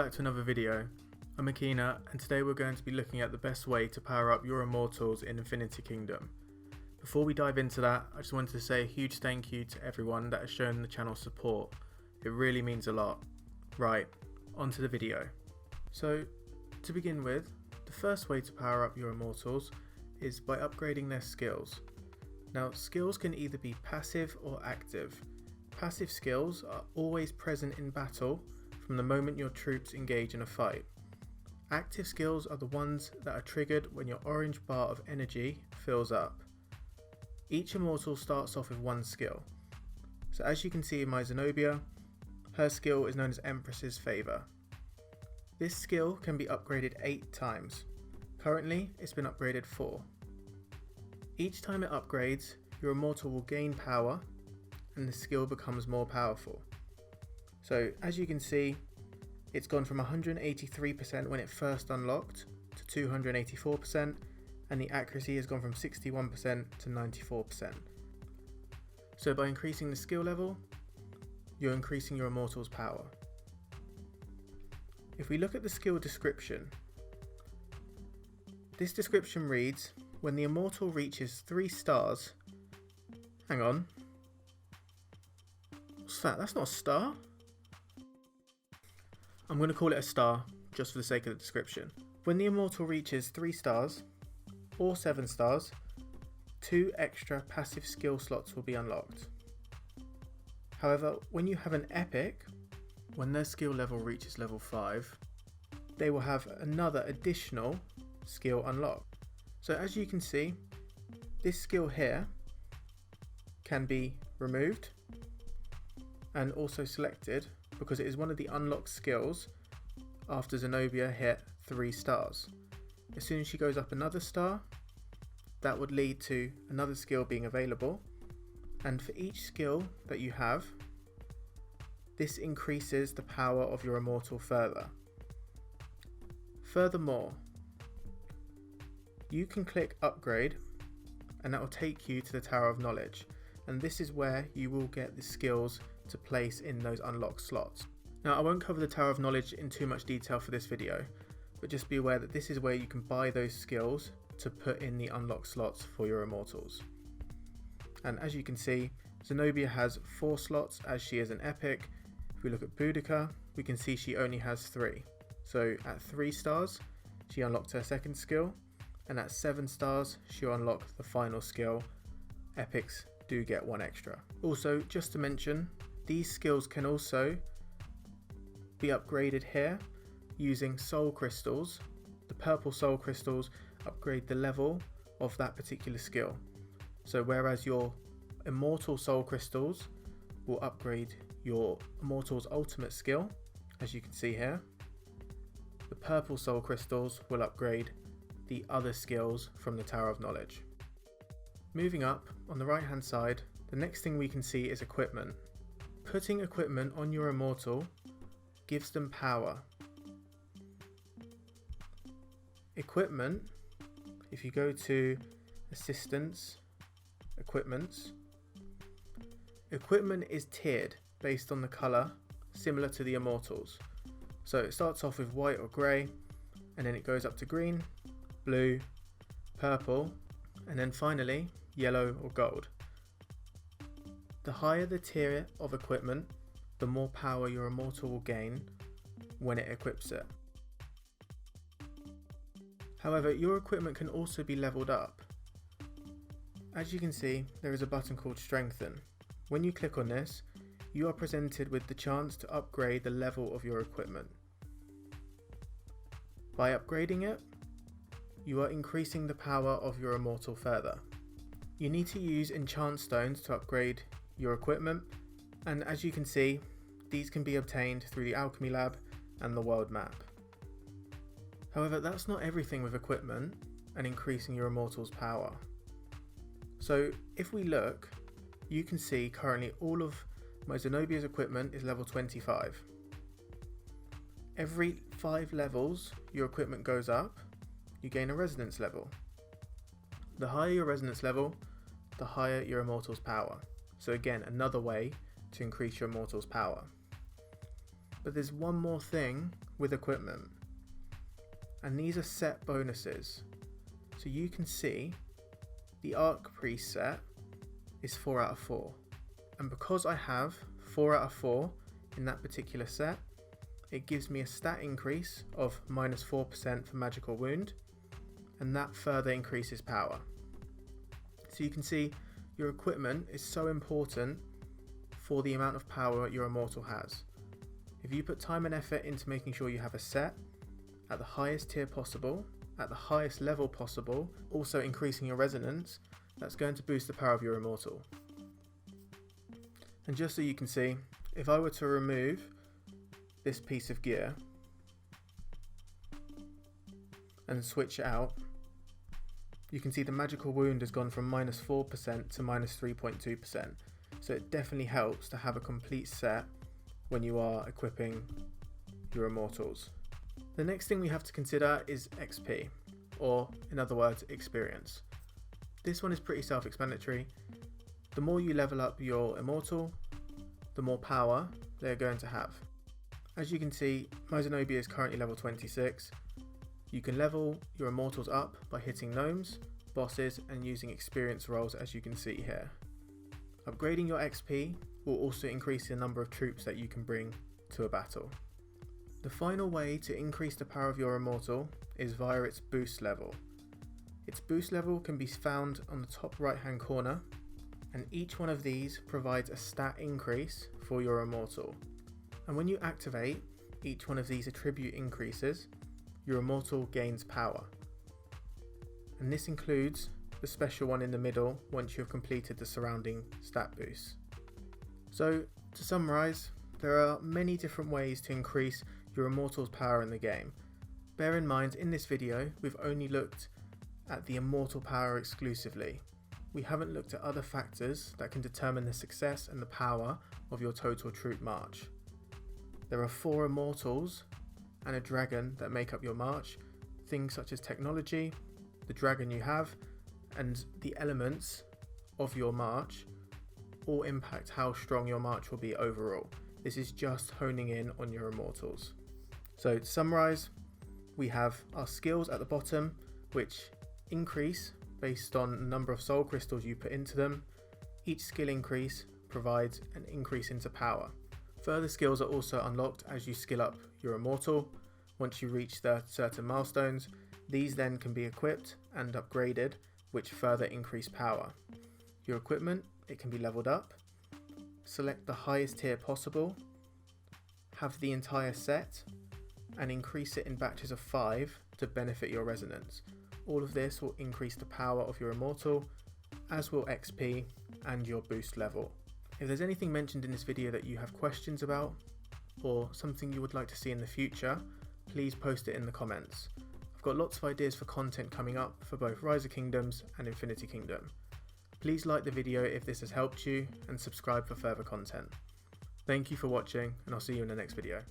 back to another video. I'm Acqina, and today we're going to be looking at the best way to power up your immortals in Infinity Kingdom. Before we dive into that, I just wanted to say a huge thank you to everyone that has shown the channel support. It really means a lot. Right, onto the video. So, to begin with, the first way to power up your immortals is by upgrading their skills. Now, skills can either be passive or active. Passive skills are always present in battle from the moment your troops engage in a fight. Active skills are the ones that are triggered when your orange bar of energy fills up. Each immortal starts off with one skill. So as you can see in my Zenobia, her skill is known as Empress's Favour. This skill can be upgraded 8 times. Currently, it's been upgraded 4. Each time it upgrades, your immortal will gain power and the skill becomes more powerful. So as you can see, it's gone from 183% when it first unlocked to 284%, and the accuracy has gone from 61% to 94%. So by increasing the skill level, you're increasing your immortal's power. If we look at the skill description, this description reads, when the immortal reaches 3 stars, hang on, what's that? That's not a star. I'm going to call it a star, just for the sake of the description. When the immortal reaches 3 stars, or 7 stars, 2 extra passive skill slots will be unlocked. However, when you have an epic, when their skill level reaches level 5, they will have another additional skill unlocked. So as you can see, this skill here can be removed and also selected because it is one of the unlocked skills after Zenobia hit 3 stars. As soon as she goes up another star, that would lead to another skill being available, and for each skill that you have, this increases the power of your immortal further. Furthermore, you can click upgrade and that will take you to the Tower of Knowledge, and this is where you will get the skills to place in those unlocked slots. Now, I won't cover the Tower of Knowledge in too much detail for this video, but just be aware that this is where you can buy those skills to put in the unlocked slots for your immortals. And as you can see, Zenobia has 4 slots as she is an epic. If we look at Boudica, we can see she only has 3. So at 3 stars, she unlocked her second skill, and at 7 stars, she'll unlock the final skill. Epics do get 1 extra. Also, just to mention, these skills can also be upgraded here using soul crystals. The purple soul crystals upgrade the level of that particular skill. So whereas your immortal soul crystals will upgrade your immortal's ultimate skill, as you can see here, the purple soul crystals will upgrade the other skills from the Tower of Knowledge. Moving up, on the right hand side, the next thing we can see is equipment. Putting equipment on your immortal gives them power. Equipment, if you go to Assistance, Equipments, equipment is tiered based on the colour, similar to the immortals. So it starts off with white or grey, and then it goes up to green, blue, purple, and then finally yellow or gold. The higher the tier of equipment, the more power your immortal will gain when it equips it. However, your equipment can also be leveled up. As you can see, there is a button called Strengthen. When you click on this, you are presented with the chance to upgrade the level of your equipment. By upgrading it, you are increasing the power of your immortal further. You need to use enchant stones to upgrade your equipment, and as you can see, these can be obtained through the alchemy lab and the world map. However, that's not everything with equipment and increasing your immortal's power. So if we look, you can see currently all of my Zenobia's equipment is level 25. Every 5 levels your equipment goes up, you gain a resonance level. The higher your resonance level, the higher your immortal's power. So again, another way to increase your immortal's power. But there's one more thing with equipment, and these are set bonuses. So you can see the Arc preset is 4 out of 4, and because I have 4 out of 4 in that particular set, it gives me a stat increase of -4% for magical wound, and that further increases power. So you can see your equipment is so important for the amount of power your immortal has. If you put time and effort into making sure you have a set at the highest tier possible, at the highest level possible, also increasing your resonance, that's going to boost the power of your immortal. And just so you can see, if I were to remove this piece of gear and switch it out, you can see the magical wound has gone from -4% to -3.2%. So it definitely helps to have a complete set when you are equipping your immortals. The next thing we have to consider is XP, or in other words, experience. This one is pretty self-explanatory. The more you level up your immortal, the more power they're going to have. As you can see, my Zenobia is currently level 26. You can level your immortals up by hitting gnomes, bosses, and using experience rolls, as you can see here. Upgrading your XP will also increase the number of troops that you can bring to a battle. The final way to increase the power of your immortal is via its boost level. Its boost level can be found on the top right hand corner, and each one of these provides a stat increase for your immortal. And when you activate each one of these attribute increases, your immortal gains power. And this includes the special one in the middle once you have completed the surrounding stat boosts. So to summarise, there are many different ways to increase your immortal's power in the game. Bear in mind, in this video we've only looked at the immortal power exclusively. We haven't looked at other factors that can determine the success and the power of your total troop march. There are 4 immortals and a dragon that make up your march. Things such as technology, the dragon you have, and the elements of your march all impact how strong your march will be overall. This is just honing in on your immortals. So to summarise, we have our skills at the bottom, which increase based on the number of soul crystals you put into them. Each skill increase provides an increase into power. Further skills are also unlocked as you skill up your immortal. Once you reach the certain milestones, these then can be equipped and upgraded, which further increase power. Your equipment, it can be leveled up. Select the highest tier possible, have the entire set, and increase it in batches of 5 to benefit your resonance. All of this will increase the power of your immortal, as will XP and your boost level. If there's anything mentioned in this video that you have questions about, or something you would like to see in the future, please post it in the comments. I've got lots of ideas for content coming up for both Rise of Kingdoms and Infinity Kingdom. Please like the video if this has helped you, and subscribe for further content. Thank you for watching, and I'll see you in the next video.